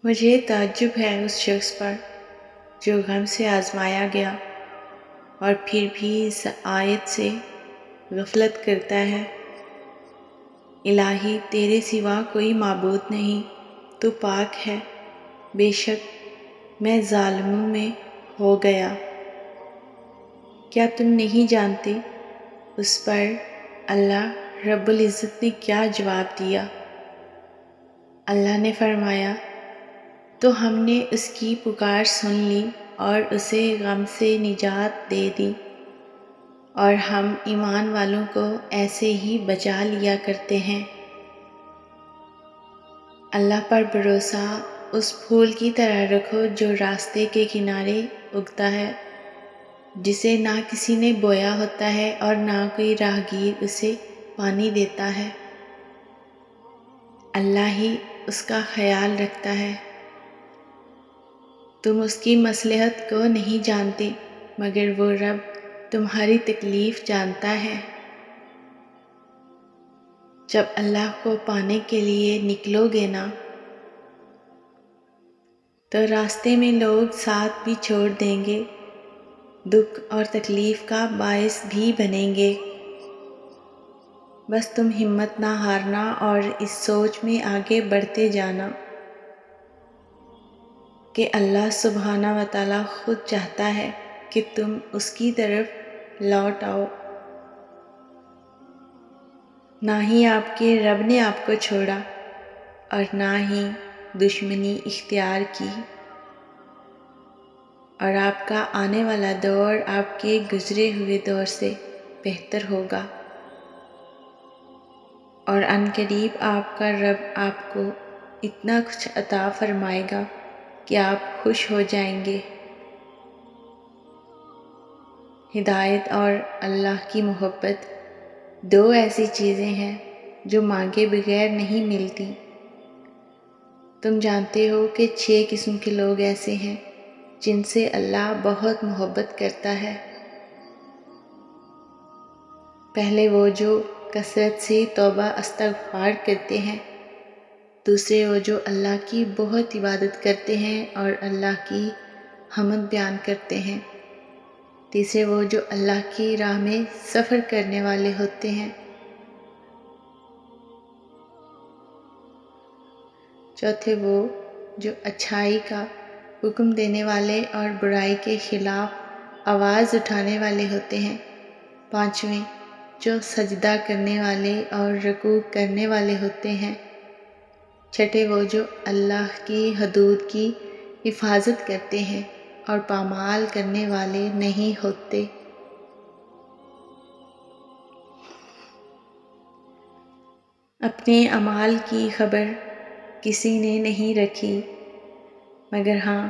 مجھے تعجب ہے اس شخص پر جو غم سے آزمایا گیا اور پھر بھی اس آیت سے غفلت کرتا ہے۔ الہی تیرے سوا کوئی معبود نہیں، تو پاک ہے، بے شک میں ظالموں میں ہو گیا۔ کیا تم نہیں جانتے اس پر اللہ رب العزت نے کیا جواب دیا؟ اللہ نے فرمایا، تو ہم نے اس کی پکار سن لی اور اسے غم سے نجات دے دی، اور ہم ایمان والوں کو ایسے ہی بچا لیا کرتے ہیں۔ اللہ پر بھروسہ اس پھول کی طرح رکھو جو راستے کے کنارے اگتا ہے، جسے نہ کسی نے بویا ہوتا ہے اور نہ کوئی راہگیر اسے پانی دیتا ہے، اللہ ہی اس کا خیال رکھتا ہے۔ تم اس کی مصلحت کو نہیں جانتے مگر وہ رب تمہاری تکلیف جانتا ہے۔ جب اللہ کو پانے کے لیے نکلو گے نا، تو راستے میں لوگ ساتھ بھی چھوڑ دیں گے، دکھ اور تکلیف کا باعث بھی بنیں گے۔ بس تم ہمت نہ ہارنا اور اس سوچ میں آگے بڑھتے جانا کہ اللہ سبحانہ و تعالیٰ خود چاہتا ہے کہ تم اس کی طرف لوٹ آؤ۔ نہ ہی آپ کے رب نے آپ کو چھوڑا اور نہ ہی دشمنی اختیار کی، اور آپ کا آنے والا دور آپ کے گزرے ہوئے دور سے بہتر ہوگا، اور عنقریب آپ کا رب آپ کو اتنا کچھ عطا فرمائے گا کہ آپ خوش ہو جائیں گے۔ ہدایت اور اللہ کی محبت دو ایسی چیزیں ہیں جو مانگے بغیر نہیں ملتی۔ تم جانتے ہو کہ 6 قسم کے لوگ ایسے ہیں جن سے اللہ بہت محبت کرتا ہے۔ پہلے وہ جو کثرت سے توبہ استغفار کرتے ہیں، دوسرے وہ جو اللہ کی بہت عبادت کرتے ہیں اور اللہ کی حمد بیان کرتے ہیں، تیسرے وہ جو اللہ کی راہ میں سفر کرنے والے ہوتے ہیں، چوتھے وہ جو اچھائی کا حکم دینے والے اور برائی کے خلاف آواز اٹھانے والے ہوتے ہیں، پانچویں جو سجدہ کرنے والے اور رکوع کرنے والے ہوتے ہیں، چھٹے وہ جو اللہ کی حدود کی حفاظت کرتے ہیں اور پامال کرنے والے نہیں ہوتے۔ اپنے اعمال کی خبر کسی نے نہیں رکھی مگر ہاں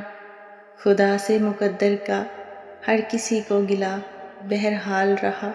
خدا سے مقدر کا ہر کسی کو گلہ بہرحال رہا۔